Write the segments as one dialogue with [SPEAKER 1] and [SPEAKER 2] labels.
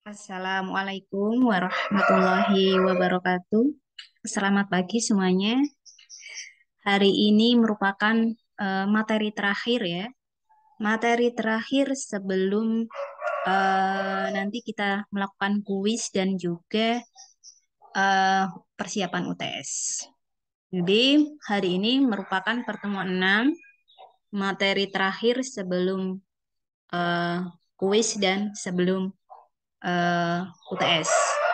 [SPEAKER 1] Assalamualaikum warahmatullahi wabarakatuh. Selamat pagi semuanya. Hari ini merupakan materi terakhir ya. Materi terakhir sebelum nanti kita melakukan kuis dan juga eh, persiapan UTS. Jadi hari ini merupakan pertemuan 6, materi terakhir sebelum eh, kuis dan sebelum UTS.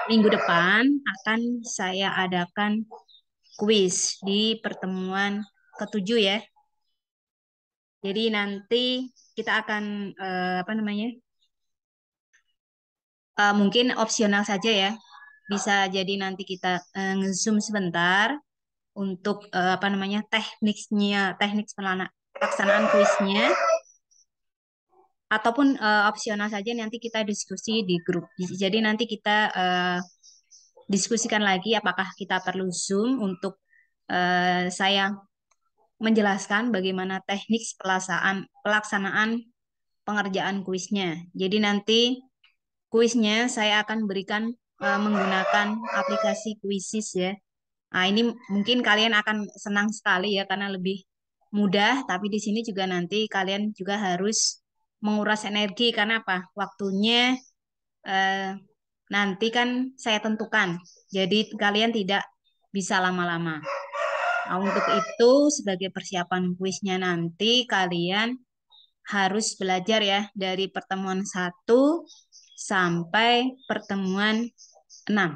[SPEAKER 1] Minggu depan akan saya adakan kuis di pertemuan ketujuh ya. Jadi nanti kita akan apa namanya? Mungkin opsional saja ya. Bisa jadi nanti kita nge-zoom sebentar untuk apa namanya? Teknik pelaksanaan kuisnya ataupun opsional saja nanti kita diskusi di grup. Jadi nanti kita diskusikan lagi apakah kita perlu Zoom untuk saya menjelaskan bagaimana teknik pelaksanaan pengerjaan kuisnya. Jadi nanti kuisnya saya akan berikan menggunakan aplikasi Quizzes ya. Nah, ini mungkin kalian akan senang sekali ya karena lebih mudah, tapi di sini juga nanti kalian juga harus menguras energi karena apa? Waktunya eh, nanti kan saya tentukan. Jadi kalian tidak bisa lama-lama. Nah, untuk itu sebagai persiapan kuisnya nanti kalian harus belajar ya dari pertemuan 1 sampai pertemuan 6.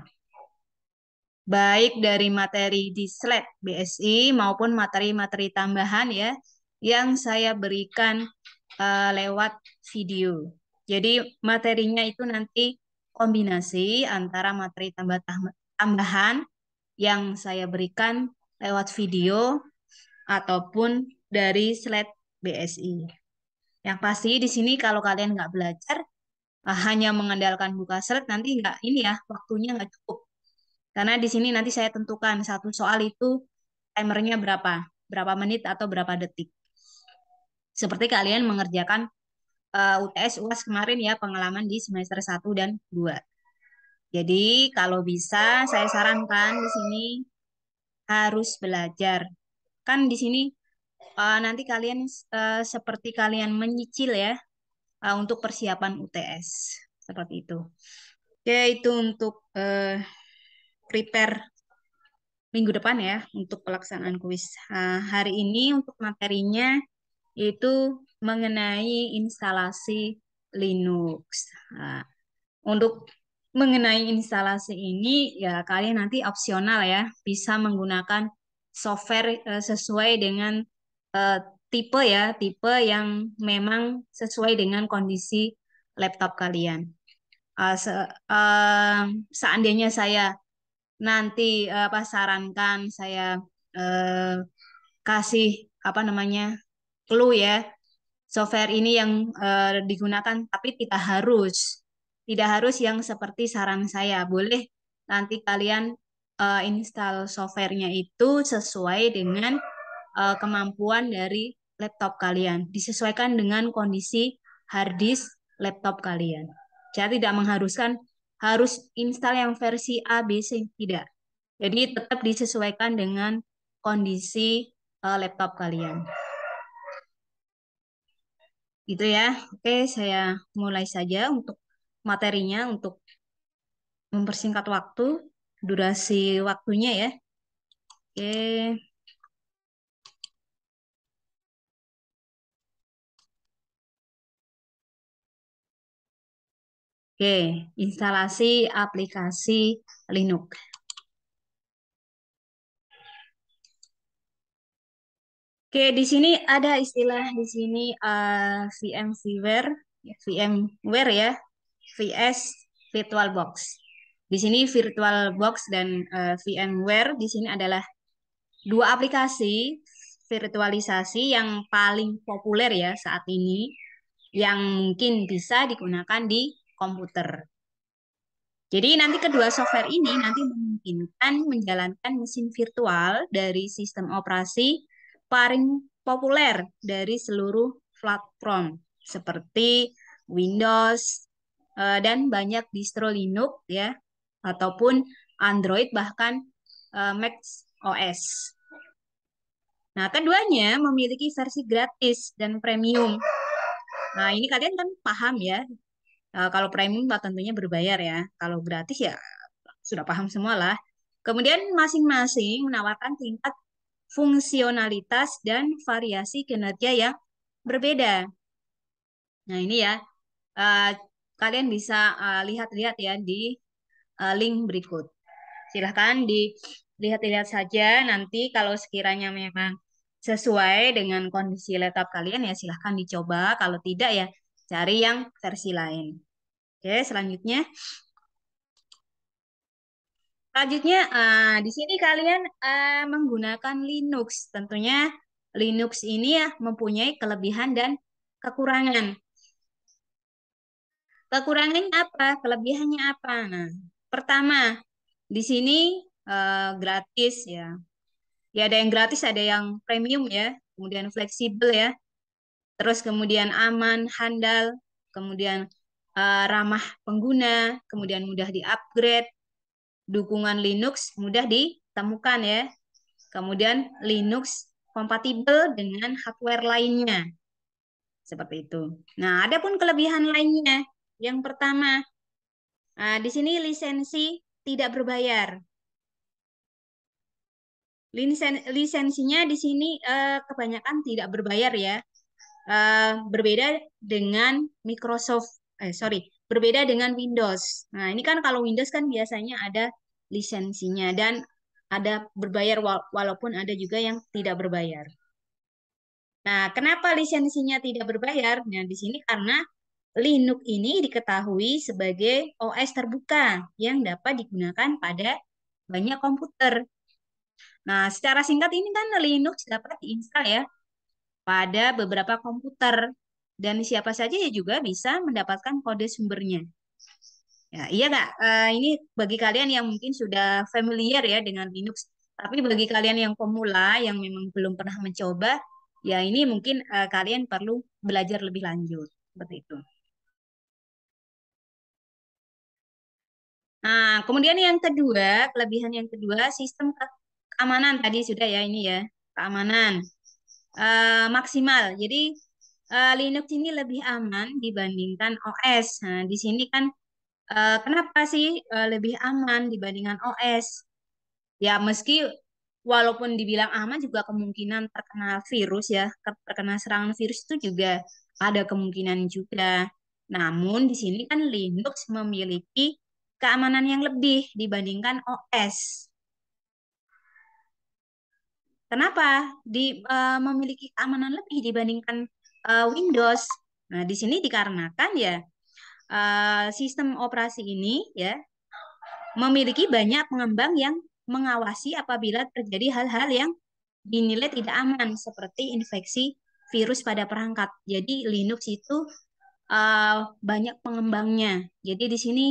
[SPEAKER 1] Baik dari materi di slide BSI maupun materi-materi tambahan ya yang saya berikan lewat video. Jadi materinya itu nanti kombinasi antara materi tambahan yang saya berikan lewat video ataupun dari slide BSI. Yang pasti di sini kalau kalian nggak belajar, hanya mengandalkan buka slide nanti nggak ini ya, waktunya nggak cukup. Karena di sini nanti saya tentukan satu soal itu timernya berapa menit atau berapa detik. Seperti kalian mengerjakan UTS UAS kemarin ya, pengalaman di semester 1 dan 2. Jadi kalau bisa saya sarankan di sini harus belajar. Kan di sini nanti kalian seperti kalian menyicil ya untuk persiapan UTS. Seperti itu. Oke, itu untuk prepare minggu depan ya untuk pelaksanaan kuis. Hari ini untuk materinya itu mengenai instalasi Linux. Nah, untuk mengenai instalasi ini ya kalian nanti opsional ya bisa menggunakan software sesuai dengan eh, tipe yang memang sesuai dengan kondisi laptop kalian. Seandainya saya nanti apa sarankan saya eh, kasih apa namanya clue ya software ini yang digunakan, tapi tidak harus yang seperti saran saya. Boleh nanti kalian install softwarenya itu sesuai dengan kemampuan dari laptop kalian, disesuaikan dengan kondisi hard disk laptop kalian. Jadi tidak mengharuskan harus install yang versi A, B, C, tidak. Jadi tetap disesuaikan dengan kondisi laptop kalian. Gitu ya. Oke, saya mulai saja untuk materinya untuk mempersingkat waktu, durasi waktunya ya. Oke. Oke, instalasi aplikasi Linux. Oke, di sini ada istilah di sini VMware, VMware ya, VS VirtualBox. Di sini VirtualBox dan VMware di sini adalah dua aplikasi virtualisasi yang paling populer ya saat ini, yang mungkin bisa digunakan di komputer. Jadi nanti kedua software ini nanti memungkinkan menjalankan mesin virtual dari sistem operasi paling populer dari seluruh platform seperti Windows, dan banyak distro Linux ya, ataupun Android bahkan Mac OS. Nah, keduanya memiliki versi gratis dan premium. Nah, ini kalian kan paham ya. Kalau premium tentunya berbayar ya. Kalau gratis ya sudah paham semua lah. Kemudian masing-masing menawarkan tingkat fungsionalitas dan variasi kinerja yang berbeda. Nah, ini ya, eh, kalian bisa lihat-lihat ya di link berikut. Silahkan dilihat-lihat saja. Nanti kalau sekiranya memang sesuai dengan kondisi laptop kalian ya silahkan dicoba. Kalau tidak ya cari yang versi lain. Oke, selanjutnya. Selanjutnya, di sini kalian menggunakan Linux. Tentunya Linux ini ya mempunyai kelebihan dan kekurangan. Kekurangannya apa? Kelebihannya apa? Nah, pertama, di sini gratis ya. Ya ada yang gratis, ada yang premium ya. Kemudian fleksibel ya. Terus kemudian aman, handal, kemudian ramah pengguna, kemudian mudah di-upgrade, dukungan Linux mudah ditemukan ya. Kemudian Linux kompatibel dengan hardware lainnya. Seperti itu. Nah, ada pun kelebihan lainnya. Yang pertama, di sini lisensi tidak berbayar. Lisensinya di sini kebanyakan tidak berbayar ya. Berbeda dengan Microsoft, berbeda dengan Windows. Nah, ini kan kalau Windows kan biasanya ada lisensinya dan ada berbayar walaupun ada juga yang tidak berbayar. Nah, kenapa lisensinya tidak berbayar? Nah, di sini karena Linux ini diketahui sebagai OS terbuka yang dapat digunakan pada banyak komputer. Nah, secara singkat ini kan Linux dapat diinstal ya pada beberapa komputer dan siapa saja ya juga bisa mendapatkan kode sumbernya. Ya, iya nggak? Ini bagi kalian yang mungkin sudah familiar ya dengan Linux, tapi bagi kalian yang pemula yang memang belum pernah mencoba, ya ini mungkin kalian perlu belajar lebih lanjut seperti itu. Nah, kemudian yang kedua, kelebihan yang kedua, sistem keamanan tadi sudah ya ini ya, keamanan maksimal. Jadi Linux ini lebih aman dibandingkan OS. Nah, di sini kan kenapa sih lebih aman dibandingkan OS? Ya, meski walaupun dibilang aman juga kemungkinan terkena virus ya, terkena serangan virus itu juga ada kemungkinan juga. Namun di sini kan Linux memiliki keamanan yang lebih dibandingkan OS. Kenapa memiliki keamanan lebih dibandingkan Windows? Nah, di sini dikarenakan ya sistem operasi ini ya memiliki banyak pengembang yang mengawasi apabila terjadi hal-hal yang dinilai tidak aman seperti infeksi virus pada perangkat. Jadi Linux itu banyak pengembangnya. Jadi di sini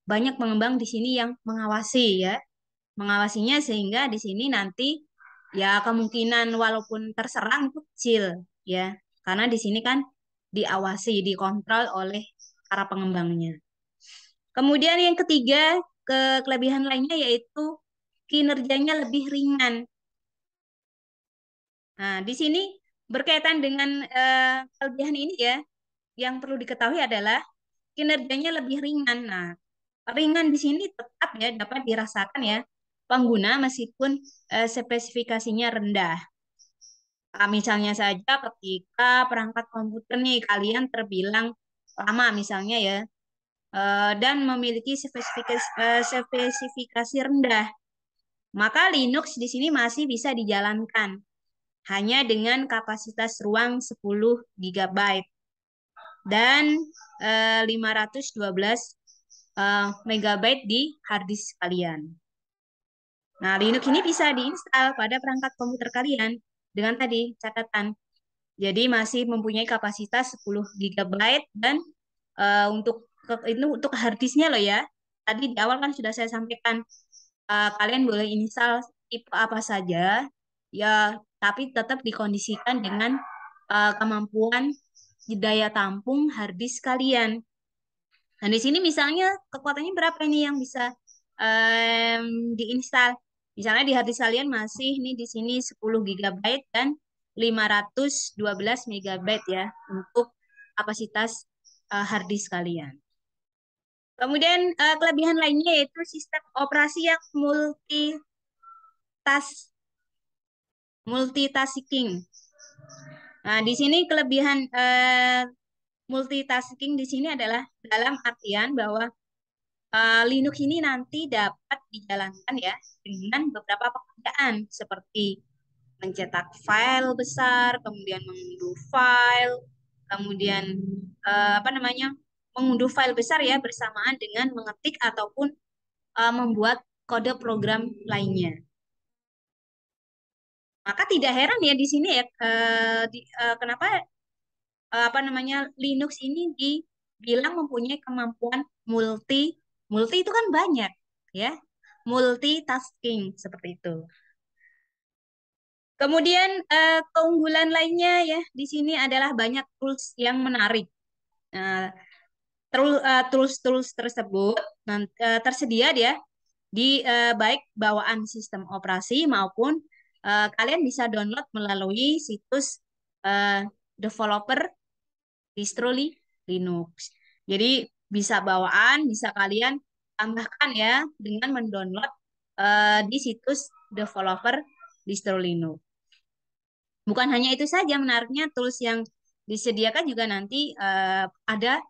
[SPEAKER 1] banyak pengembang di sini yang mengawasi ya, mengawasinya sehingga di sini nanti ya kemungkinan walaupun terserang itu kecil ya, karena di sini kan diawasi, dikontrol oleh para pengembangnya. Kemudian yang ketiga, kelebihan lainnya yaitu kinerjanya lebih ringan. Nah, di sini berkaitan dengan kelebihan ini ya, yang perlu diketahui adalah kinerjanya lebih ringan. Nah, ringan di sini tetap ya dapat dirasakan ya pengguna meskipun spesifikasinya rendah. Misalnya saja ketika perangkat komputer nih kalian terbilang lama misalnya ya dan memiliki spesifikasi rendah, maka Linux di sini masih bisa dijalankan hanya dengan kapasitas ruang 10 GB dan 512 megabyte di hard disk kalian. Nah, Linux ini bisa diinstal pada perangkat komputer kalian dengan tadi catatan. Jadi masih mempunyai kapasitas 10 GB dan itu untuk hard disknya loh ya. Tadi di awal kan sudah saya sampaikan kalian boleh install tipe apa saja ya, tapi tetap dikondisikan dengan kemampuan daya tampung hard disk kalian. Nah, di sini misalnya kekuatannya berapa ini yang bisa diinstal. Misalnya di hard disk kalian masih nih di sini 10 GB dan 512 megabyte ya untuk kapasitas hard disk kalian. Kemudian kelebihan lainnya yaitu sistem operasi yang multitasking. Nah, di sini kelebihan multitasking di sini adalah dalam artian bahwa Linux ini nanti dapat dijalankan ya dengan beberapa pekerjaan seperti mencetak file besar, kemudian mengunduh file, kemudian apa namanya mengunduh file besar ya bersamaan dengan mengetik ataupun membuat kode program lainnya. Maka tidak heran ya di sini ya kenapa apa namanya Linux ini dibilang mempunyai kemampuan multi multi itu kan banyak ya multitasking seperti itu. Kemudian keunggulan lainnya ya di sini adalah banyak tools yang menarik. Nah, tools-tools tersebut tersedia dia di baik bawaan sistem operasi maupun kalian bisa download melalui situs eh, developer distro Linux. Jadi bisa bawaan, bisa kalian tambahkan ya dengan mendownload di situs developer distro Linux. Bukan hanya itu saja, menariknya tools yang disediakan juga nanti ada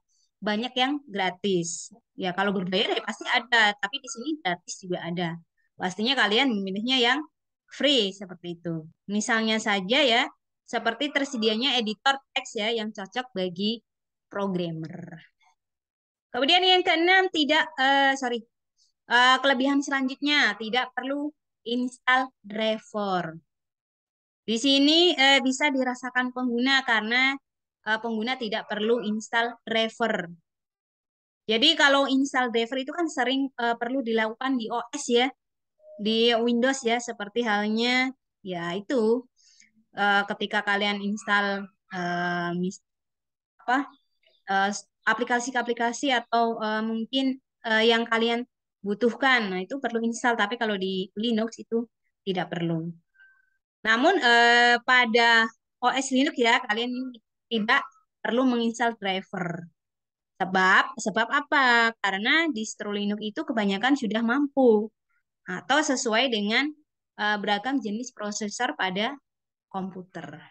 [SPEAKER 1] banyak yang gratis. Ya kalau berbayar ya pasti ada, tapi di sini gratis juga ada. Pastinya kalian memilihnya yang free seperti itu. Misalnya saja ya, seperti tersedianya editor teks ya yang cocok bagi programmer. Kemudian yang keenam tidak sorry kelebihan selanjutnya tidak perlu install driver. Di sini bisa dirasakan pengguna karena pengguna tidak perlu install driver. Jadi kalau install driver itu kan sering perlu dilakukan di OS ya, di Windows ya, seperti halnya ya itu ketika kalian install apa eh, aplikasi-aplikasi atau mungkin yang kalian butuhkan. Nah, itu perlu install, tapi kalau di Linux itu tidak perlu. Namun pada OS Linux ya kalian tidak perlu menginstal driver. Sebab apa? Karena distro Linux itu kebanyakan sudah mampu atau sesuai dengan beragam jenis prosesor pada komputer.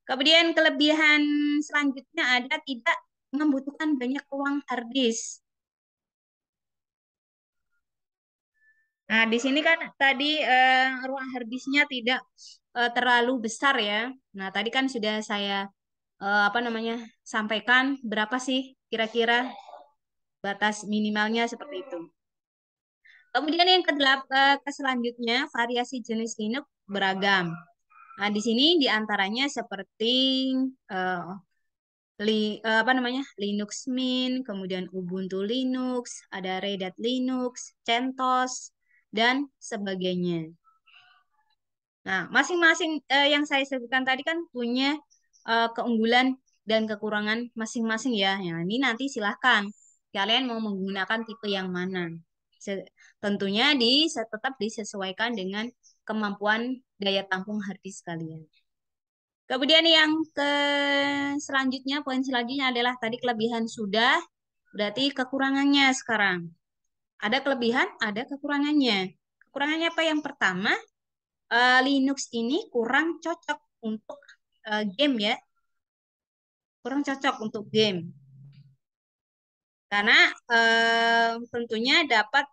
[SPEAKER 1] Kemudian kelebihan selanjutnya ada tidak membutuhkan banyak ruang hard disk. Nah, di sini kan tadi ruang hard disknya tidak terlalu besar ya. Nah, tadi kan sudah saya apa namanya sampaikan berapa sih kira-kira batas minimalnya seperti itu. Kemudian yang selanjutnya variasi jenis Linux beragam. Nah, di sini diantaranya seperti eh, apa namanya Linux Mint, kemudian Ubuntu Linux, ada Red Hat Linux, CentOS, dan sebagainya. Nah, masing-masing yang saya sebutkan tadi kan punya keunggulan dan kekurangan masing-masing ya. Ya, ini nanti silahkan kalian mau menggunakan tipe yang mana. Tentunya tetap disesuaikan dengan kemampuan daya tampung hard disk kalian. Kemudian yang selanjutnya, poin selanjutnya adalah tadi kelebihan sudah, berarti kekurangannya sekarang. Ada kelebihan, ada kekurangannya. Kekurangannya apa? Yang pertama, Linux ini kurang cocok untuk game ya, kurang cocok untuk game. Karena tentunya dapat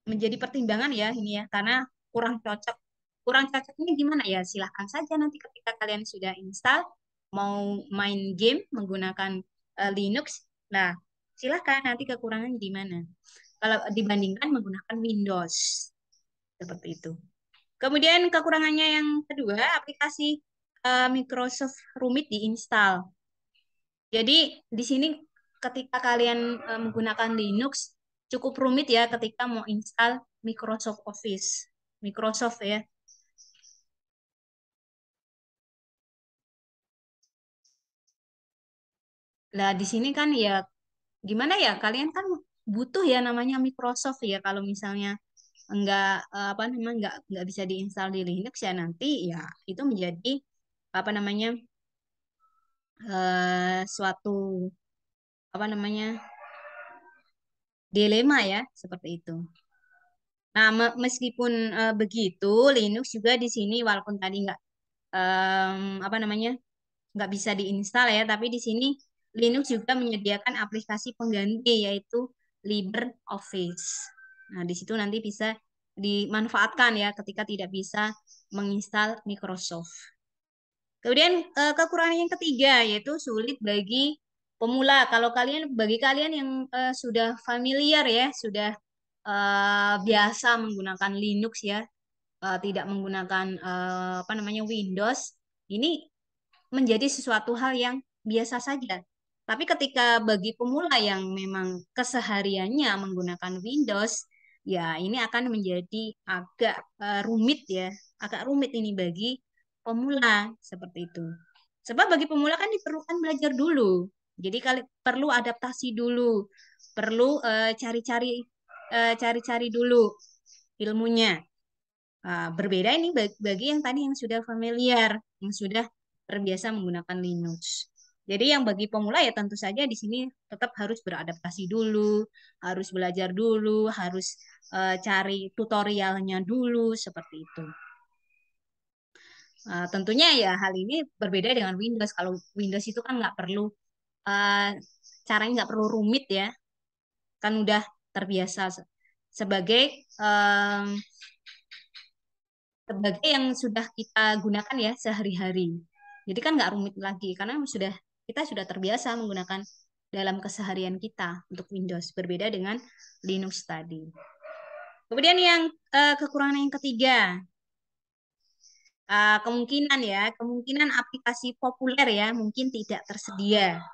[SPEAKER 1] menjadi pertimbangan ya ini ya, karena kurang cocok. Kurang cocoknya gimana ya? Silahkan saja nanti ketika kalian sudah install, mau main game menggunakan Linux, nah silahkan nanti kekurangannya di mana. Kalau dibandingkan menggunakan Windows, seperti itu. Kemudian kekurangannya yang kedua, aplikasi Microsoft rumit diinstal. Jadi di sini ketika kalian menggunakan Linux cukup rumit ya ketika mau install Microsoft Office. Microsoft ya. Nah, di sini kan ya gimana ya, kalian kan butuh ya namanya Microsoft ya. Kalau misalnya enggak apa namanya enggak bisa diinstal di Linux ya nanti ya itu menjadi apa namanya suatu apa namanya dilema ya seperti itu. Nah, meskipun begitu, Linux juga di sini walaupun tadi nggak apa namanya nggak bisa diinstal ya, tapi di sini Linux juga menyediakan aplikasi pengganti yaitu LibreOffice. Nah, di situ nanti bisa dimanfaatkan ya ketika tidak bisa menginstal Microsoft. Kemudian kekurangan yang ketiga yaitu sulit bagi pemula. Kalau bagi kalian yang sudah familiar ya, sudah biasa menggunakan Linux ya, tidak menggunakan apa namanya Windows, ini menjadi sesuatu hal yang biasa saja. Tapi ketika bagi pemula yang memang kesehariannya menggunakan Windows, ya ini akan menjadi agak rumit ya, agak rumit ini bagi pemula seperti itu. Sebab bagi pemula kan diperlukan belajar dulu. Jadi kali perlu adaptasi dulu, perlu cari-cari dulu ilmunya. Berbeda ini bagi yang tadi yang sudah familiar, yang sudah terbiasa menggunakan Linux. Jadi yang bagi pemula ya tentu saja di sini tetap harus beradaptasi dulu, harus belajar dulu, harus cari tutorialnya dulu seperti itu. Tentunya ya hal ini berbeda dengan Windows. Kalau Windows itu kan nggak perlu uh, caranya nggak perlu rumit ya, kan udah terbiasa sebagai um, sebagai yang sudah kita gunakan ya sehari-hari. Jadi kan nggak rumit lagi karena kita sudah terbiasa menggunakan dalam keseharian kita untuk Windows berbeda dengan Linux tadi. Kemudian yang kekurangan yang ketiga, kemungkinan aplikasi populer ya mungkin tidak tersedia.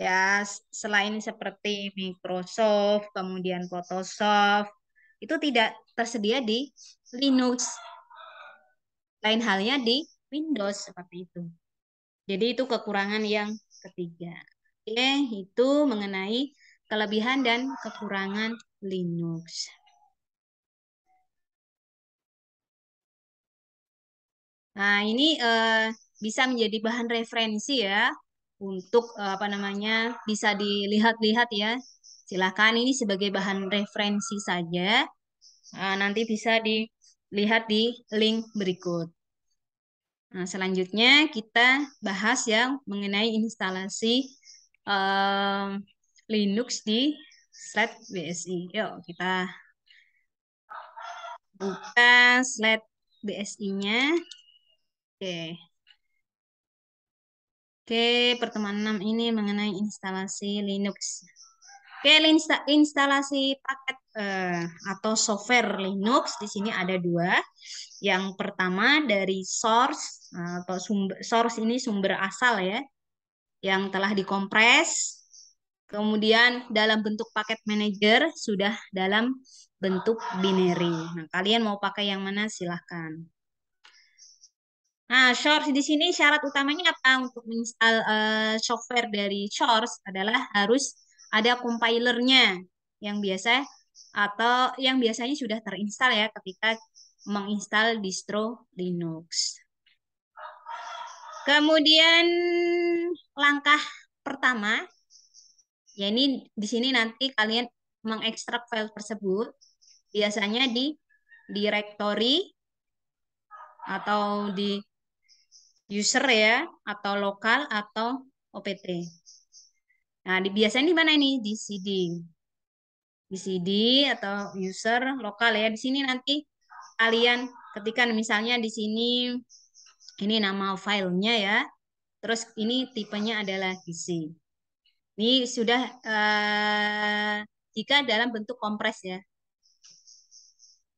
[SPEAKER 1] Ya, selain seperti Microsoft, kemudian Photoshop, itu tidak tersedia di Linux. Lain halnya di Windows seperti itu. Jadi itu kekurangan yang ketiga. Oke, itu mengenai kelebihan dan kekurangan Linux. Nah, ini bisa menjadi bahan referensi ya untuk apa namanya bisa dilihat-lihat ya. Silakan ini sebagai bahan referensi saja. Nanti bisa dilihat di link berikut. Nah, selanjutnya kita bahas yang mengenai instalasi em, Linux di slide BSI. Yuk, kita buka slide BSI-nya. Oke. Oke, pertemuan 6 ini mengenai instalasi Linux. Oke, instalasi paket atau software Linux di sini ada dua. Yang pertama dari source atau sumber source ini sumber asal ya, yang telah dikompres. Kemudian dalam bentuk paket manager sudah dalam bentuk binary. Nah, kalian mau pakai yang mana silahkan. Nah, Source di sini syarat utamanya apa untuk menginstal software dari Source adalah harus ada compilernya yang biasa atau yang biasanya sudah terinstal ya ketika menginstal distro Linux. Kemudian langkah pertama, ya ini di sini nanti kalian mengekstrak file tersebut biasanya di directory atau di user ya atau lokal atau OPT. Nah, biasanya di mana ini? Di CD. Di CD atau user lokal ya. Di sini nanti kalian ketikkan misalnya di sini ini nama filenya ya. Terus ini tipenya adalah DC. Ini sudah jika dalam bentuk kompres ya.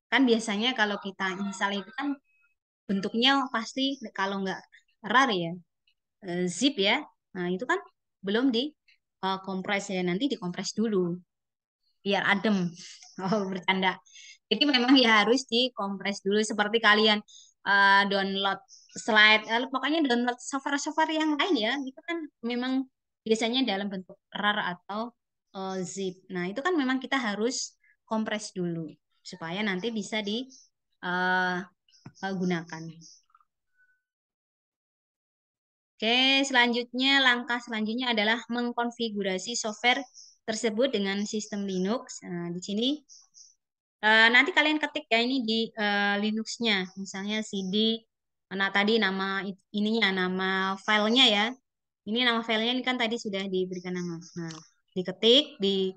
[SPEAKER 1] Kan biasanya kalau kita install itu kan bentuknya pasti kalau nggak RAR ya, zip ya. Nah, itu kan belum di kompres ya. Nanti dikompres dulu biar adem. Oh, bercanda. Jadi memang ya harus dikompres dulu seperti kalian download slide, pokoknya download software-software yang lain ya, itu kan memang biasanya dalam bentuk RAR atau zip. Nah, itu kan memang kita harus kompres dulu supaya nanti bisa digunakan. Oke, selanjutnya langkah selanjutnya adalah mengkonfigurasi software tersebut dengan sistem Linux. Nah, di sini nanti kalian ketik ya ini di Linux-nya, misalnya CD. Nah, tadi nama ininya, nama filenya ya. Ini nama filenya ini kan tadi sudah diberikan nama. Nah, diketik di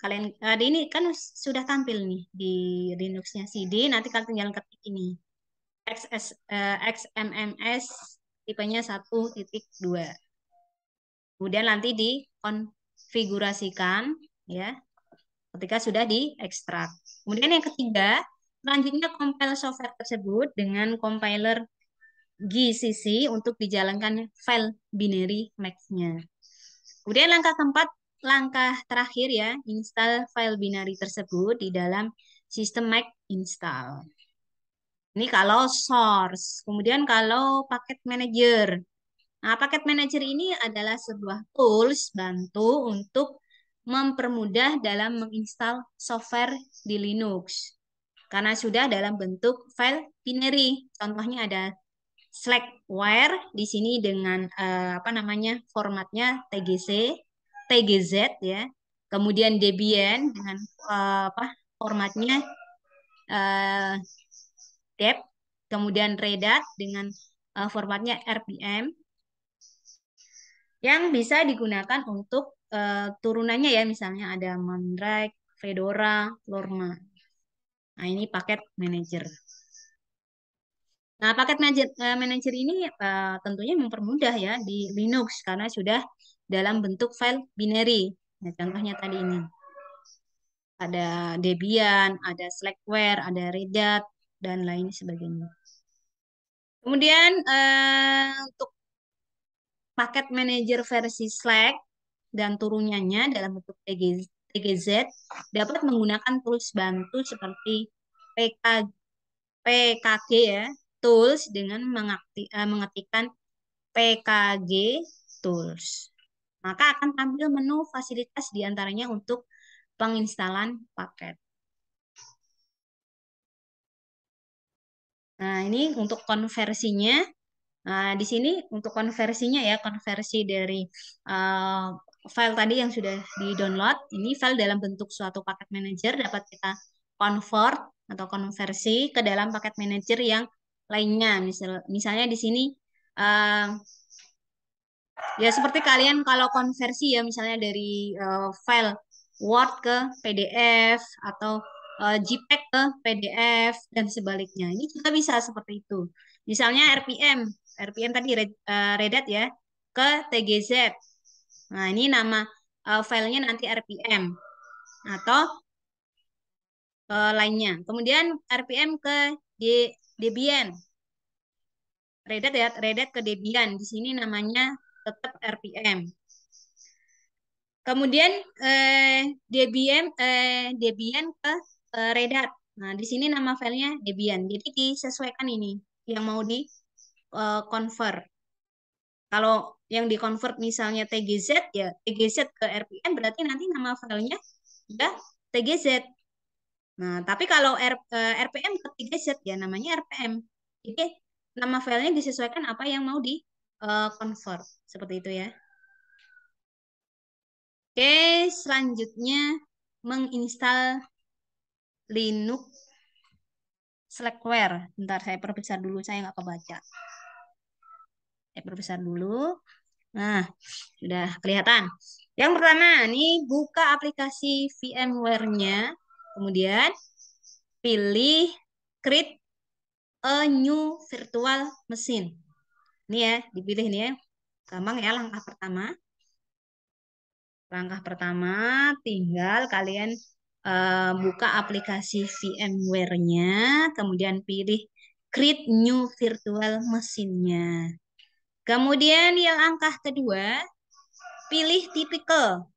[SPEAKER 1] kalian di ini kan sudah tampil nih di Linux-nya CD. Nanti kalian tinggal ketik ini XMMS tipenya 1.2. Kemudian nanti dikonfigurasikan ya ketika sudah diekstrak. Kemudian yang ketiga, selanjutnya compile software tersebut dengan compiler GCC untuk dijalankan file binary Mac-nya. Kemudian langkah keempat, langkah terakhir ya, install file binary tersebut di dalam sistem Mac install. Ini kalau source. Kemudian kalau paket manager. Nah, paket manager ini adalah sebuah tools bantu untuk mempermudah dalam menginstal software di Linux. Karena sudah dalam bentuk file binary. Contohnya ada Slackware di sini dengan apa namanya formatnya TGC, TGZ ya. Kemudian Debian dengan apa formatnya eh, dep. Kemudian Red Hat dengan formatnya RPM yang bisa digunakan untuk turunannya ya, misalnya ada Mandrake, Fedora, Lorma. Nah, ini paket manager. Nah, paket manager ini tentunya mempermudah ya di Linux karena sudah dalam bentuk file binary. Nah, contohnya tadi ini. Ada Debian, ada Slackware, ada Red Hat, dan lain sebagainya. Kemudian untuk paket manager versi Slack dan turunannya dalam bentuk TGZ dapat menggunakan tools bantu seperti PKG ya, tools dengan mengetikkan PKG tools. Maka akan tampil menu fasilitas diantaranya untuk penginstalan paket. Nah, ini untuk konversinya. Nah, di sini untuk konversinya ya, konversi dari uh, file tadi yang sudah di-download, ini file dalam bentuk suatu paket manager dapat kita convert atau konversi ke dalam paket manager yang lainnya. Misalnya di sini uh, ya seperti kalian kalau konversi ya misalnya dari file Word ke PDF atau JPEG ke PDF dan sebaliknya. Ini juga bisa seperti itu. Misalnya RPM tadi Red Hat ya ke TGZ. Nah, ini nama filenya nanti RPM atau lainnya. Kemudian RPM ke Debian. Red Hat ke Debian. Di sini namanya tetap RPM. Kemudian Debian ke Red Hat. Nah, di sini nama filenya Debian. Jadi disesuaikan ini yang mau di convert. Kalau yang di convert misalnya TGZ ya TGZ ke RPM berarti nanti nama filenya ya TGZ. Nah, tapi kalau RPM ke TGZ ya namanya RPM. Jadi nama filenya disesuaikan apa yang mau di convert. Seperti itu ya. Oke, selanjutnya menginstal Linux Slackware. Bentar, saya perbesar dulu, saya nggak kebaca. Saya perbesar dulu. Nah, sudah kelihatan. Yang pertama, ini buka aplikasi VMware-nya. Kemudian pilih Create a New Virtual Machine. Ini ya, dipilih nih ya. Gampang ya langkah pertama. Langkah pertama, tinggal kalian buka aplikasi VMware-nya, kemudian pilih Create New Virtual Machine-nya. Kemudian yang langkah kedua, pilih Typical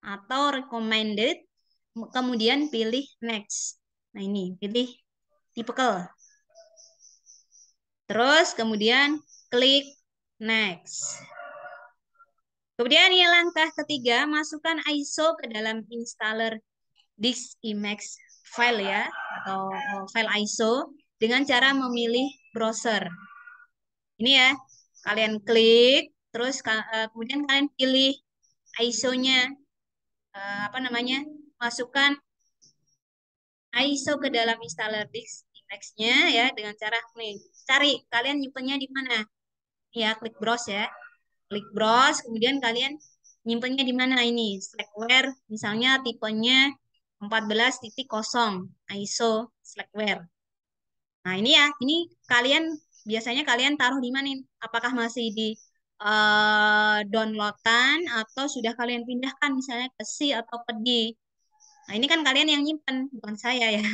[SPEAKER 1] atau Recommended, kemudian pilih Next. Nah ini, pilih Typical. Terus kemudian klik next. Kemudian yang langkah ketiga, masukkan ISO ke dalam installer disk image file ya, atau file ISO dengan cara memilih browser. Ini ya, kalian klik, terus kemudian kalian pilih ISO-nya, apa namanya, masukkan ISO ke dalam installer disk image-nya ya, dengan cara nih, cari kalian nyimpennya di mana. Ya, klik browse ya. Klik browse, kemudian kalian nyimpennya di mana ini? Slackware, misalnya tipenya 14.0 ISO Slackware. Nah, ini ya, ini kalian biasanya kalian taruh di mana? Apakah masih di downloadan atau sudah kalian pindahkan misalnya ke C atau ke D. Nah, ini kan kalian yang nyimpen, bukan saya ya.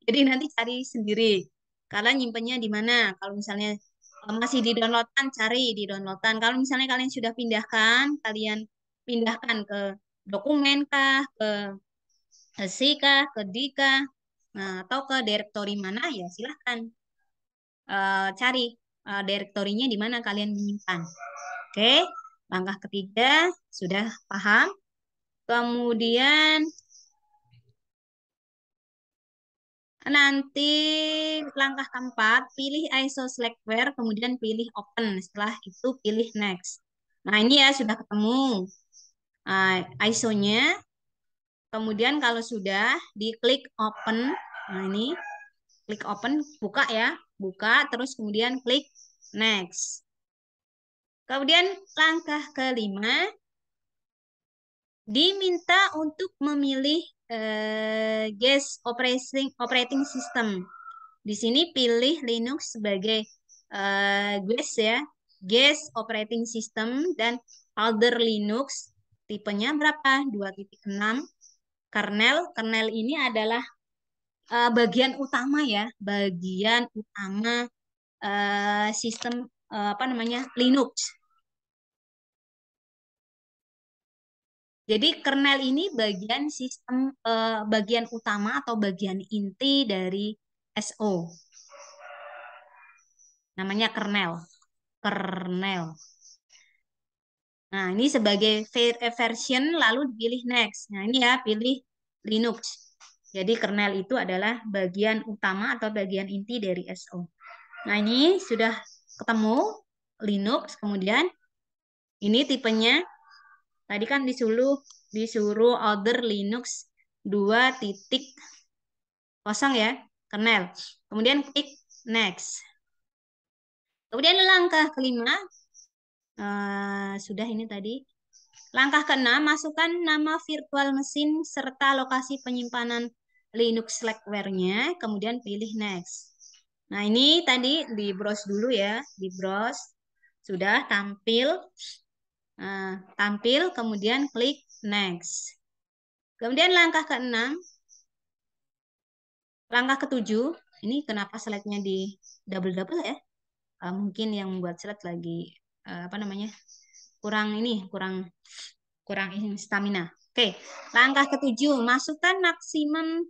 [SPEAKER 1] Jadi nanti cari sendiri. Kalian nyimpennya di mana? Kalau misalnya masih di downloadan, cari di downloadan. Kalau misalnya kalian sudah pindahkan, kalian pindahkan ke dokumen kah, ke C kah, ke D kah, nah, atau ke direktori mana ya silahkan cari direktorinya di mana kalian menyimpan. Oke, langkah ketiga sudah paham. Kemudian nanti langkah keempat, pilih ISO Slackware, kemudian pilih Open. Setelah itu pilih Next. Nah, ini ya sudah ketemu ISO-nya. Kemudian kalau sudah, diklik Open. Nah, ini klik Open, buka ya. Buka, terus kemudian klik Next. Kemudian langkah kelima, diminta untuk memilih guest operating system. Di sini pilih Linux sebagai guest ya, guest operating system dan other Linux tipenya berapa? 2.6 kernel. Kernel ini adalah bagian utama ya, bagian utama sistem apa namanya Linux. Jadi kernel ini bagian sistem bagian utama atau bagian inti dari SO. Namanya kernel. Kernel. Nah, ini sebagai version lalu dipilih next. Nah, ini ya pilih Linux. Jadi kernel itu adalah bagian utama atau bagian inti dari SO. Nah, ini sudah ketemu Linux, kemudian ini tipenya tadi kan disuruh order Linux 2.0 ya, kernel. Kemudian klik next. Kemudian langkah kelima sudah ini tadi. Langkah keenam, masukkan nama virtual mesin serta lokasi penyimpanan Linux Slackware-nya, kemudian pilih next. Nah, ini tadi di browse dulu ya, di browse. Sudah tampil. Tampil, kemudian klik next. Kemudian langkah keenam, langkah ketujuh, ini kenapa slide-nya di double-double ya? Mungkin yang membuat slide lagi apa namanya? kurang stamina. Oke, langkah ketujuh, masukkan maksimum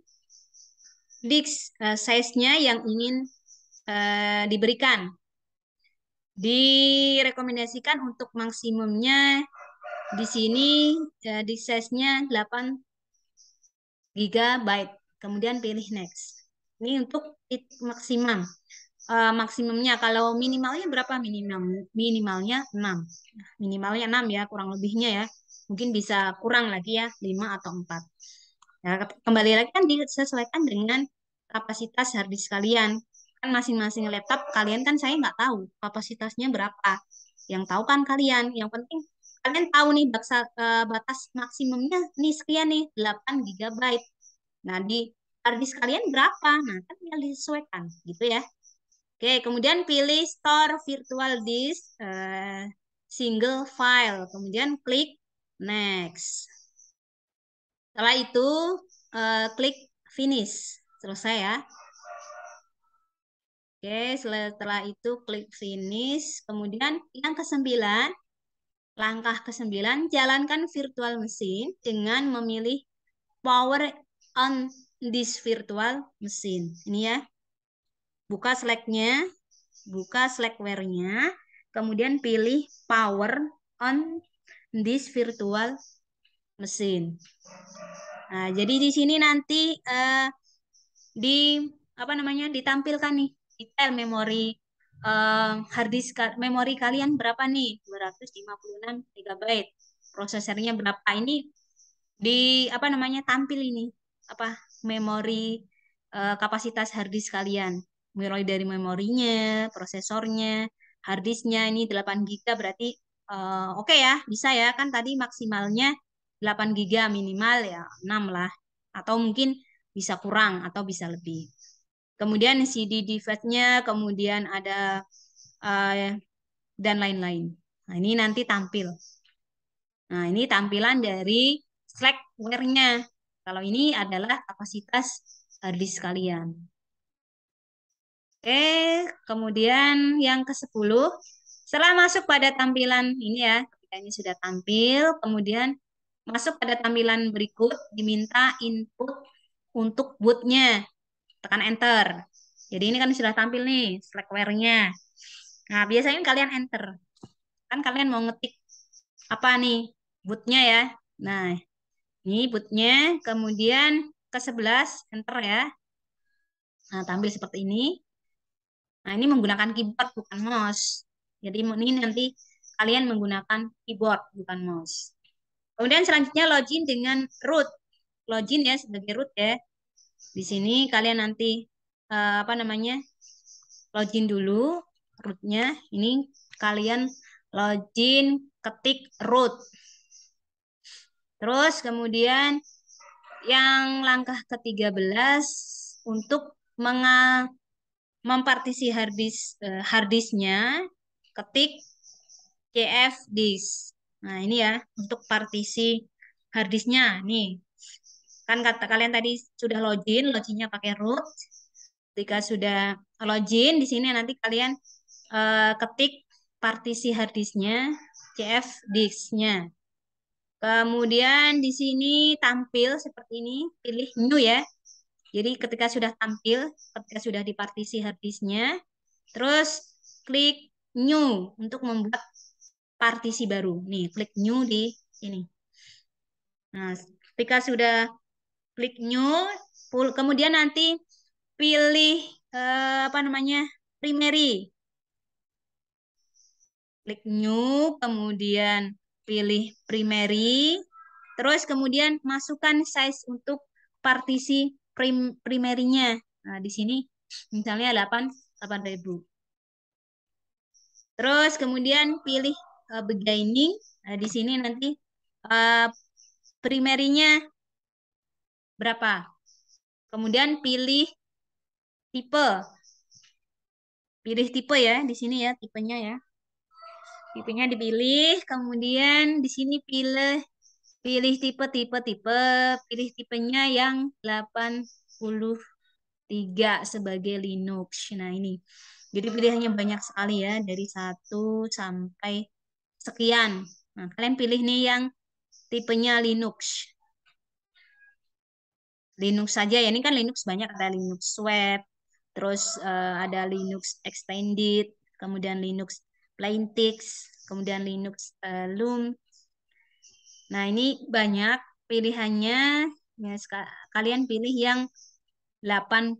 [SPEAKER 1] disk size-nya yang ingin diberikan. Direkomendasikan untuk maksimumnya di sini disk size-nya 8 GB. Kemudian pilih next. Ini untuk maksimum. Maksimumnya kalau minimalnya berapa? Minimalnya 6. Minimalnya 6 ya, kurang lebihnya ya. Mungkin bisa kurang lagi ya, 5 atau 4. Ya, kembali lagi kan disesuaikan dengan kapasitas harddisk kalian. Kan masing-masing laptop kalian kan saya nggak tahu kapasitasnya berapa. Yang tahu kan kalian. Yang penting kalian tahu nih batas maksimumnya nih sekian nih 8 GB. Nah, di harddisk kalian berapa? Nah, kan tinggal disesuaikan gitu ya. Oke, kemudian pilih Store Virtual Disk Single File. Kemudian klik Next. Setelah itu klik Finish. Selesai ya. Oke, setelah itu klik Finish. Kemudian yang kesembilan, langkah kesembilan, jalankan virtual machine dengan memilih Power on this virtual machine. Ini ya. Buka Slack-nya. buka Slackware-nya, kemudian pilih power on this virtual machine. Nah, jadi di sini nanti di apa namanya ditampilkan nih detail memori hard disk memori kalian berapa nih 256 GB, prosesornya berapa, ini di apa namanya tampil ini apa memori kapasitas hard disk kalian, mulai dari memorinya, prosesornya, hard disknya ini 8 GB berarti oke ya, bisa ya kan tadi maksimalnya 8 GB, minimal ya 6 lah, atau mungkin bisa kurang atau bisa lebih. Kemudian CD device-nya, kemudian ada dan lain-lain. Nah, ini nanti tampil. Nah, ini tampilan dari Slackware-nya. Kalau ini adalah kapasitas hard disk kalian. Oke, kemudian yang ke-10, setelah masuk pada tampilan ini ya, ketika ini sudah tampil, kemudian masuk pada tampilan berikut, diminta input untuk bootnya. Tekan enter. Jadi ini kan sudah tampil nih Slackware-nya. Nah, biasanya kalian enter. Kan kalian mau ngetik apa nih? Bootnya ya. Nah, ini bootnya. Kemudian ke-11 enter ya. Nah, tampil seperti ini. Nah, ini menggunakan keyboard bukan mouse. Jadi ini nanti kalian menggunakan keyboard bukan mouse. Kemudian selanjutnya login dengan root. Login ya sebagai root ya. Di sini kalian nanti apa namanya? Login dulu rootnya. Ini kalian login ketik root. Terus kemudian yang langkah ke-13 untuk mempartisi hard disknya, ketik CF disk. Nah, ini ya untuk partisi hard disknya. Nih, kan kata kalian tadi sudah loginnya pakai root. Ketika sudah login, di sini nanti kalian ketik partisi hard disknya, CF disknya. Kemudian di sini tampil seperti ini, pilih new ya. Jadi ketika sudah tampil, ketika sudah di partisi hard disknya, terus klik new untuk membuat partisi baru. Nih, klik new di sini. Nah, ketika sudah klik new, kemudian nanti pilih apa namanya primary. Klik new, kemudian pilih primary, terus kemudian masukkan size untuk partisi primary-nya. Nah, di sini misalnya 8.000. Terus kemudian pilih beginning. Nah, di sini nanti uh, primary-nya berapa. Kemudian pilih tipe. Pilih tipe ya, di sini ya tipenya ya. Tipenya dipilih, kemudian di sini pilih tipe, pilih tipenya yang 83 sebagai Linux. Nah, ini. Jadi pilihannya banyak sekali ya, dari 1 sampai sekian. Nah, kalian pilih nih yang tipenya Linux. Linux saja ya, ini kan Linux banyak, ada Linux Web, terus ada Linux Extended, kemudian Linux Plaintext, kemudian Linux Loom. Nah, ini banyak pilihannya. Ya, kalian pilih yang 83.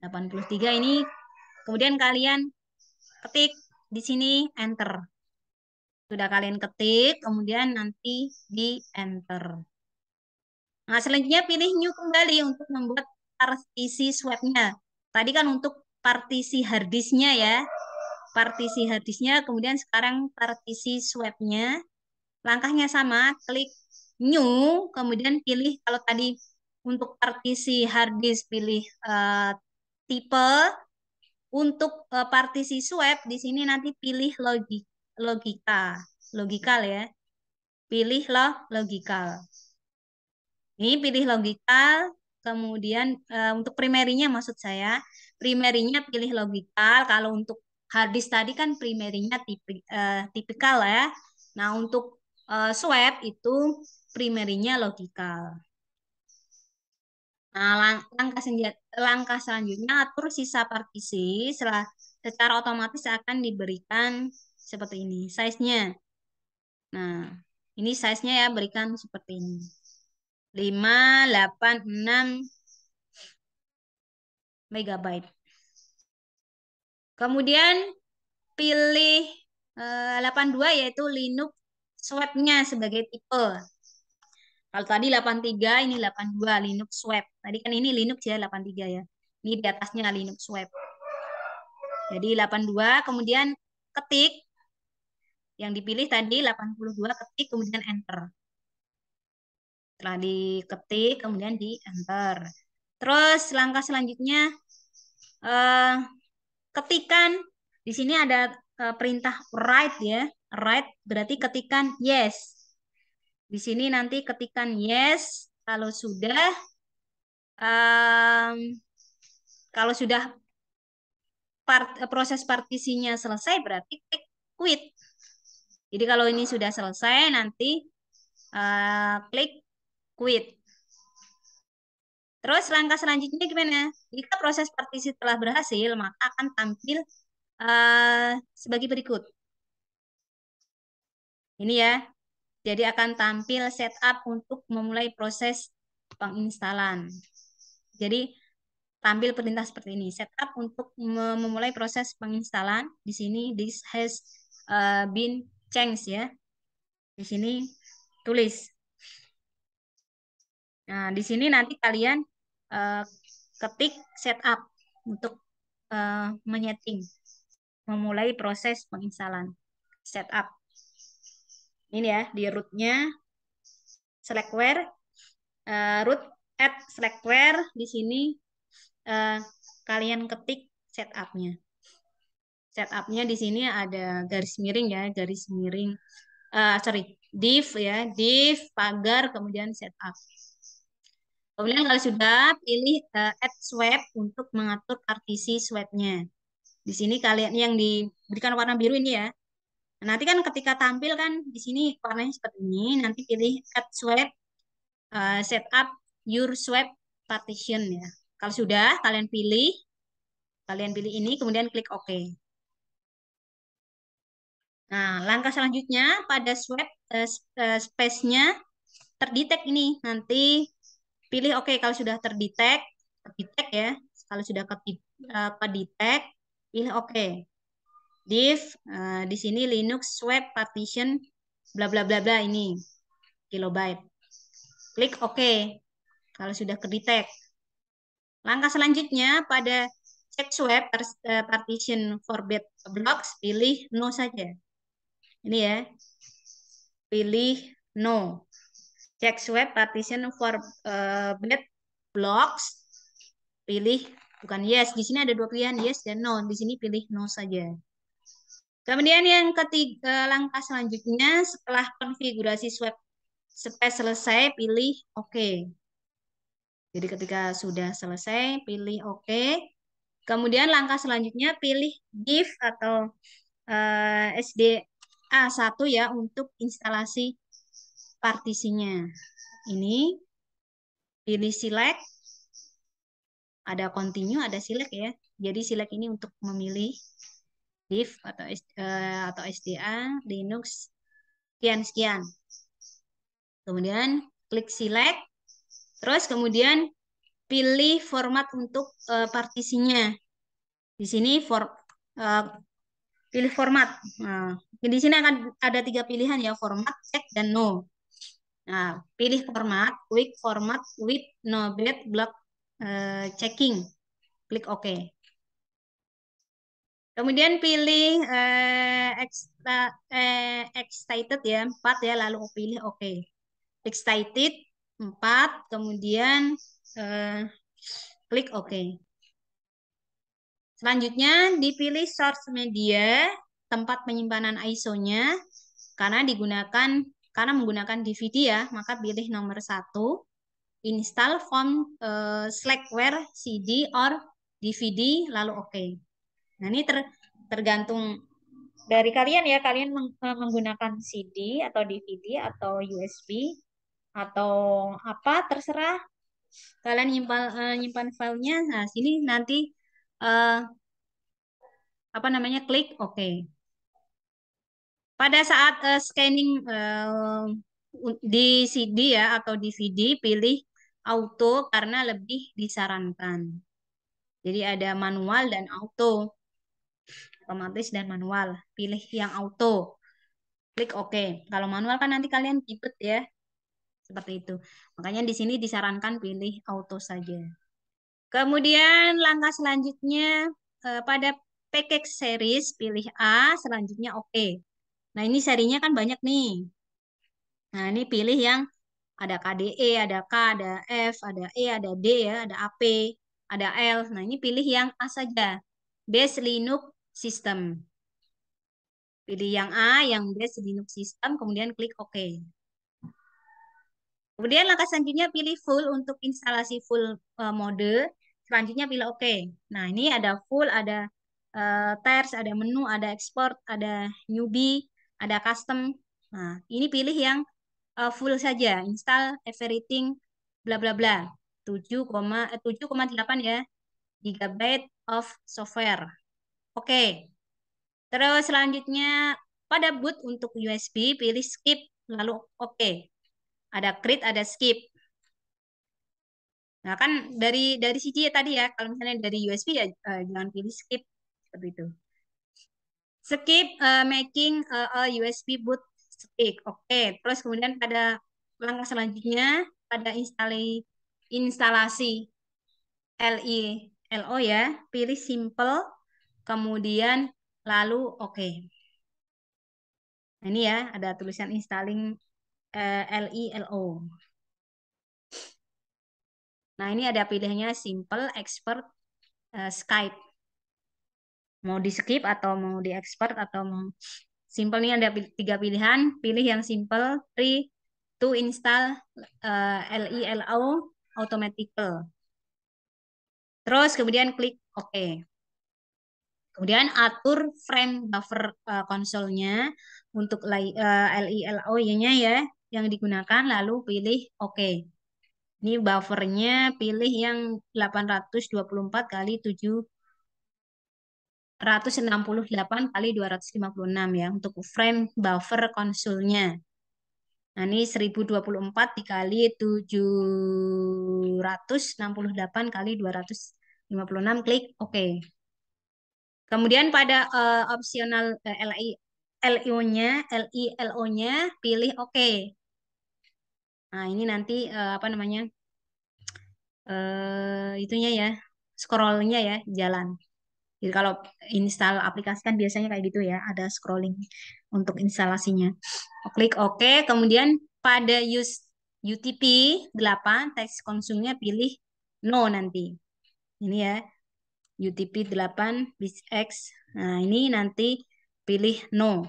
[SPEAKER 1] 83 ini kemudian kalian ketik di sini enter. Sudah kalian ketik, kemudian nanti di enter. Nah, selanjutnya pilih new kembali untuk membuat partisi swabnya. Tadi kan untuk partisi harddisknya ya. Partisi harddisknya, kemudian sekarang partisi swabnya. Langkahnya sama, klik new, kemudian pilih kalau tadi untuk partisi harddisk pilih tipe, untuk partisi swab di sini nanti pilih logikal ya. Pilihlah logikal. Ini pilih logikal, kemudian untuk primerinya maksud saya, primerinya pilih logikal. Kalau untuk harddisk tadi kan primerinya tipikal ya. Nah, untuk swab itu primerinya logikal. Nah, langkah selanjutnya atur sisa partisi secara otomatis akan diberikan seperti ini size-nya. Nah, ini size-nya ya berikan seperti ini. 5, 8, 6 megabyte. Kemudian pilih 82 yaitu Linux swab-nya sebagai tipe. Kalau tadi 83, ini 82 Linux swab. Tadi kan ini Linux ya 83 ya. Ini di atasnya Linux swab. Jadi 82 kemudian ketik yang dipilih tadi 82 ketik kemudian enter. Setelah diketik kemudian di enter. Terus langkah selanjutnya eh, ketikan di sini ada perintah write ya. Write berarti ketikan yes. Di sini nanti ketikan yes kalau sudah em, kalau sudah proses partisinya selesai berarti klik quit. Jadi kalau ini sudah selesai nanti klik quit. Terus langkah selanjutnya gimana? Jika proses partisi telah berhasil maka akan tampil sebagai berikut. Ini ya. Jadi akan tampil setup untuk memulai proses penginstalan. Jadi tampil perintah seperti ini. Setup untuk memulai proses penginstalan. Di sini this has been changed ya. Di sini tulis. Nah, di sini nanti kalian uh, ketik setup untuk menyeting, memulai proses penginstalan. Setup. Ini ya, di rootnya Slackware, root add Slackware. Di sini kalian ketik setupnya. Setupnya di sini ada garis miring ya, garis miring. Sorry, div ya, div pagar kemudian setup. Kemudian kalau sudah pilih add swap untuk mengatur partisi swapnya. Di sini kalian yang diberikan warna biru ini ya. Nanti kan ketika tampil kan di sini warnanya seperti ini. Nanti pilih add swap, setup your swap partition ya. Kalau sudah kalian pilih ini kemudian klik OK. Nah, langkah selanjutnya pada swap space-nya terdetek ini. Nanti pilih OK kalau sudah terdetek ya. Kalau sudah kedetek, pilih OK. Div di sini Linux swap partition bla bla bla bla ini kilobyte. Klik OK kalau sudah kedetek. Langkah selanjutnya pada check swap partition for bit blocks pilih no saja. Ini ya. Pilih no. Check swap partition for bit blocks pilih bukan yes. Di sini ada dua pilihan yes dan no. Di sini pilih no saja. Kemudian yang ketiga, langkah selanjutnya setelah konfigurasi swap space selesai, pilih OK. Jadi ketika sudah selesai, pilih OK. Kemudian langkah selanjutnya pilih div atau SDA1 ya untuk instalasi partisinya. Ini pilih select, ada continue, ada select ya. Jadi select ini untuk memilih div atau SDA Linux sekian. Kemudian klik select, terus kemudian pilih format untuk partisinya. Di sini pilih format. Nah, di sini akan ada 3 pilihan ya, format, check, dan no. Nah, pilih format, quick format with no bed block checking. Klik OK. Kemudian pilih excited ya, 4 ya, lalu pilih OK. Excited 4, kemudian klik OK. Selanjutnya dipilih source media, tempat penyimpanan ISO-nya, karena menggunakan DVD ya, maka pilih nomor 1, install from Slackware CD or DVD, lalu OK. Nah ini tergantung dari kalian ya, kalian menggunakan CD atau DVD atau USB atau apa terserah. Kalian nyimpan filenya. Nah, sini nanti eh, apa namanya klik OK. Pada saat scanning di CD ya atau DVD, pilih auto karena lebih disarankan. Jadi ada manual dan auto, otomatis dan manual. Pilih yang auto, klik OK. Kalau manual kan nanti kalian ribet ya, seperti itu. Makanya di sini disarankan pilih auto saja. Kemudian langkah selanjutnya pada package series pilih A, selanjutnya OK. Nah, ini serinya kan banyak nih. Nah, ini pilih yang ada KDE, ada K, ada F, ada E, ada D ya, ada AP, ada L. Nah, ini pilih yang A saja. Base Linux System. Pilih yang A, yang Base Linux System, kemudian klik OK. Kemudian langkah selanjutnya pilih full untuk instalasi full mode. Selanjutnya pilih OK. Nah, ini ada full, ada ters, ada menu, ada export, ada newbie, ada custom. Nah, ini pilih yang full saja. Install everything bla bla bla. 7,8 ya gigabyte of software. Oke. Terus selanjutnya pada boot untuk USB pilih skip lalu oke. Ada create, ada skip. Nah, kan dari CG ya tadi ya, kalau misalnya dari USB ya jangan pilih skip seperti itu. Skip making a USB boot stick. Oke, terus kemudian pada langkah selanjutnya pada instalasi LILO ya, pilih simple, kemudian lalu oke. Nah, ini ya ada tulisan installing LILO. Nah, ini ada pilihannya simple, expert, Skype. Mau di skip atau mau di expert atau mau simple, ini ada tiga pilihan. Pilih yang simple, free to install LILO automatical. Terus kemudian klik OK. Kemudian atur frame buffer konsolnya untuk LILO-nya ya yang digunakan, lalu pilih OK. Ini buffernya pilih yang 824 kali 768 kali 256 ya untuk frame buffer konsolnya. Nah, ini 1024 dikali 768 kali 256 klik OK. Kemudian pada opsional LILO-nya pilih OK. Nah, ini nanti apa namanya? Itunya ya, scrollnya ya jalan. Jadi kalau install aplikasi kan biasanya kayak gitu ya, ada scrolling untuk instalasinya. Klik OK, kemudian pada use UTP 8 teks konsumnya pilih no nanti. Ini ya, UTP 8 BizX. Nah, ini nanti pilih no.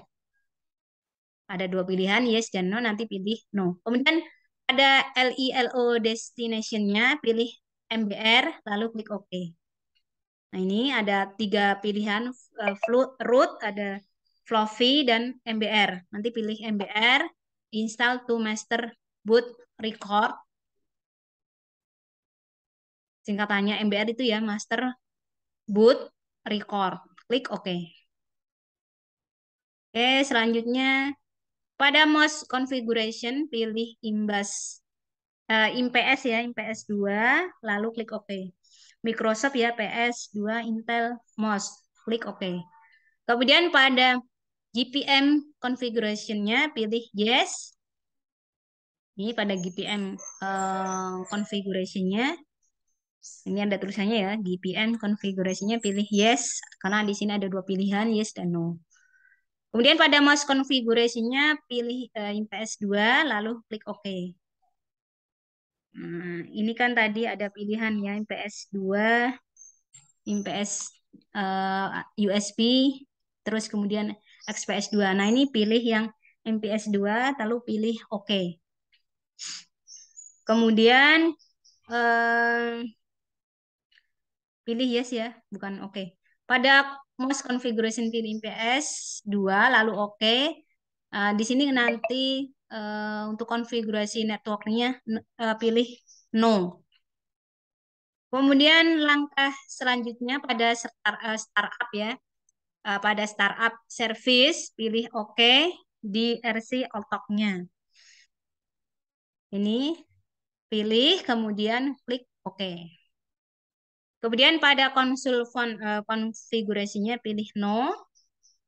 [SPEAKER 1] Ada dua pilihan, yes dan no, nanti pilih no. Kemudian ada LILO destination-nya, pilih MBR, lalu klik OK. Nah, ini ada tiga pilihan, root, ada Fluffy, dan MBR. Nanti pilih MBR, install to master boot record. Singkatannya MBR itu ya, master boot record. Klik OK. Oke, selanjutnya pada mouse configuration, pilih IMPS ya, IMPS 2, lalu klik OK. Microsoft ya, PS2, Intel mouse, klik OK. Kemudian pada GPM configuration-nya pilih yes. Ini pada GPM configuration-nya, ini ada tulisannya ya, GPM configuration-nya pilih yes, karena di sini ada dua pilihan, yes dan no. Kemudian pada mouse configuration-nya pilih IMPS 2, lalu klik OK. Nah, ini kan tadi ada pilihan ya, IMPS 2, IMPS USB, terus kemudian XPS 2. Nah, ini pilih yang MPS 2, lalu pilih OK. Kemudian eh, pilih yes ya, bukan OK. Pada mouse configuration pilih MPS 2, lalu OK. Di sini nanti untuk konfigurasi networknya pilih no. Kemudian langkah selanjutnya pada startup ya. Pada startup service, pilih OK di RC Outlook-nya. Ini pilih, kemudian klik OK. Kemudian pada konfigurasinya pilih no.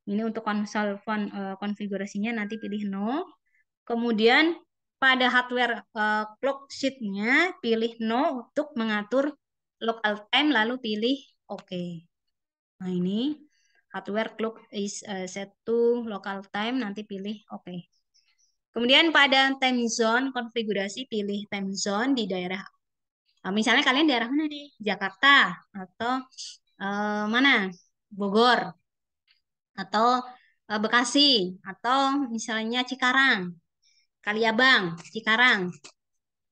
[SPEAKER 1] Ini untuk konfigurasinya nanti pilih no. Kemudian pada hardware clock sheet-nya pilih no untuk mengatur local time lalu pilih OK. Nah ini hardware clock is set to local time nanti pilih OK. Kemudian pada time zone konfigurasi pilih time zone di daerah. Misalnya kalian daerah mana nih? Jakarta atau mana? Bogor atau Bekasi atau misalnya Cikarang, Kaliabang, Cikarang.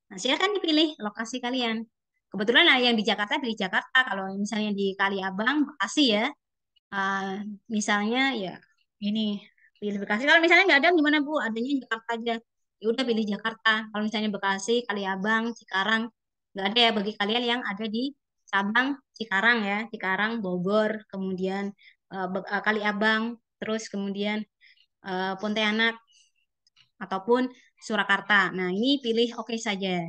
[SPEAKER 1] Nah, silakan dipilih lokasi kalian. Kebetulan yang di Jakarta pilih Jakarta. Kalau misalnya di Kaliabang, Bekasi ya. Misalnya ya ini pilih Bekasi. Kalau misalnya nggak ada gimana Bu? Adanya Jakarta aja. Ya udah pilih Jakarta. Kalau misalnya Bekasi, Kaliabang, Cikarang nggak ada ya bagi kalian yang ada di cabang Cikarang ya, Cikarang, Bogor, kemudian Kaliabang, terus kemudian Pontianak ataupun Surakarta. Nah ini pilih oke saja.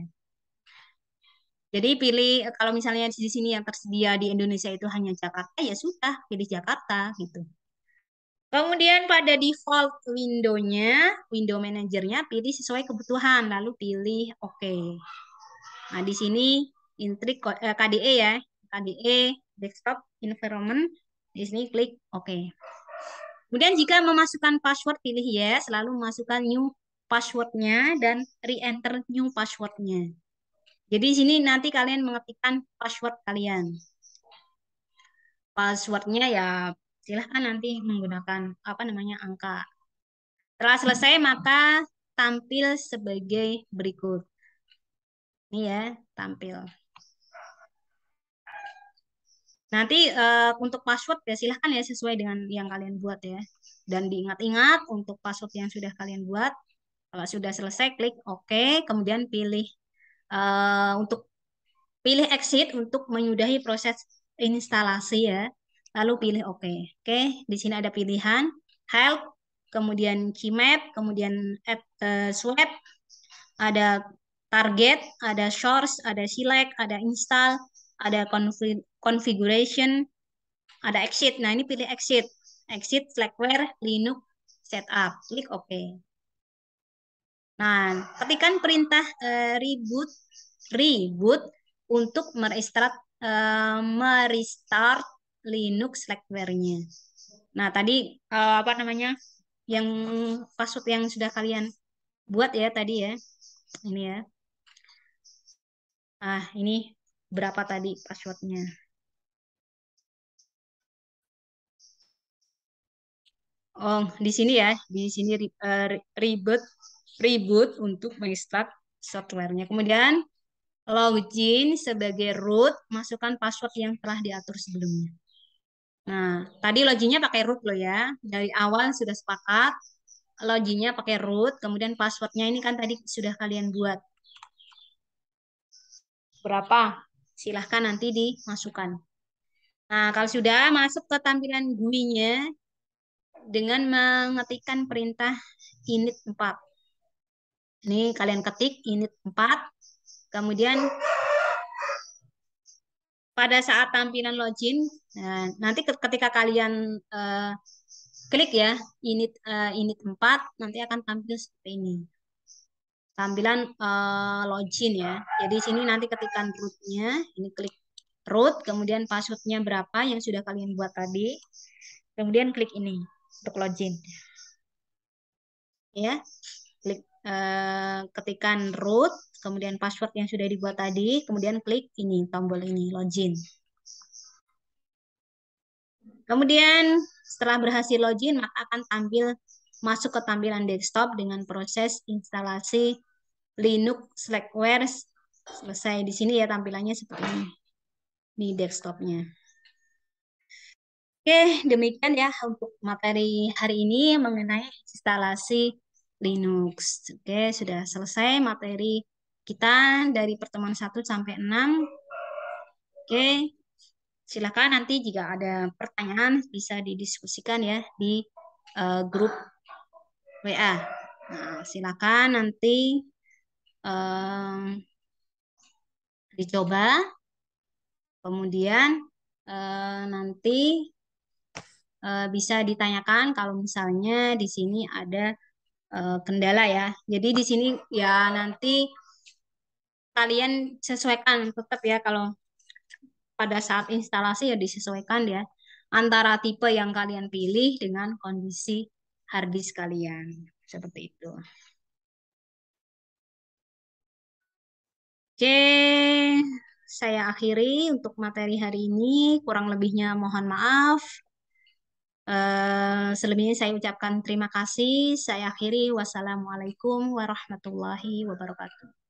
[SPEAKER 1] Jadi pilih kalau misalnya di sini yang tersedia di Indonesia itu hanya Jakarta, ya sudah pilih Jakarta gitu. Kemudian pada default window manajernya pilih sesuai kebutuhan, lalu pilih OK. Nah, di sini KDE ya, KDE desktop environment. Di sini klik OK. Kemudian jika memasukkan password pilih yes, lalu memasukkan new passwordnya dan re-enter new passwordnya. Jadi di sini nanti kalian mengetikkan password kalian. Passwordnya ya silahkan nanti menggunakan apa namanya angka. Setelah selesai maka tampil sebagai berikut. Ini ya, tampil. Nanti untuk password ya silahkan ya sesuai dengan yang kalian buat ya. Dan diingat-ingat untuk password yang sudah kalian buat. Kalau sudah selesai klik OK, kemudian pilih untuk pilih exit untuk menyudahi proses instalasi ya. Lalu pilih OK. Oke, di sini ada pilihan help, kemudian keymap, kemudian add swap, ada target, ada source, ada select, ada install, ada configuration, ada exit. Nah, ini pilih exit. Exit Slackware Linux setup. Klik OK. Nah, ketikkan perintah reboot untuk merestart Linux Slackware-nya. Nah, tadi apa namanya? Yang password yang sudah kalian buat ya tadi ya. Ini ya. Ini berapa tadi passwordnya? Oh, di sini ya, di sini reboot untuk menginstall softwarenya. Kemudian login sebagai root, masukkan password yang telah diatur sebelumnya. Nah, tadi loginnya pakai root loh ya. Dari awal sudah sepakat, loginnya pakai root, kemudian passwordnya ini kan tadi sudah kalian buat. Berapa? Silahkan nanti dimasukkan. Nah, kalau sudah masuk ke tampilan GUI-nya dengan mengetikkan perintah init 4. Ini kalian ketik init 4. Kemudian pada saat tampilan login, nanti ketika kalian klik ya init 4, nanti akan tampil seperti ini. Tampilan login ya. Jadi sini nanti ketikan rootnya, ini klik root, kemudian passwordnya berapa yang sudah kalian buat tadi, kemudian klik ini untuk login. Ya, klik ketikan root, kemudian password yang sudah dibuat tadi, kemudian klik ini tombol ini login. Kemudian setelah berhasil login maka akan tampil masuk ke tampilan desktop dengan proses instalasi Linux Slackware selesai. Di sini ya tampilannya seperti ini di desktopnya. Oke, demikian ya untuk materi hari ini mengenai instalasi Linux. Oke, sudah selesai materi kita dari pertemuan 1 sampai 6. Oke, silakan nanti jika ada pertanyaan bisa didiskusikan ya di grup WA. Nah, silakan nanti eh, dicoba, kemudian nanti bisa ditanyakan kalau misalnya di sini ada kendala ya. Jadi di sini ya nanti kalian sesuaikan tetap ya kalau pada saat instalasi ya disesuaikan ya antara tipe yang kalian pilih dengan kondisi hard disk kalian. Seperti itu. Oke, saya akhiri untuk materi hari ini. Kurang lebihnya mohon maaf. Selebihnya saya ucapkan terima kasih. Saya akhiri. Wassalamualaikum warahmatullahi wabarakatuh.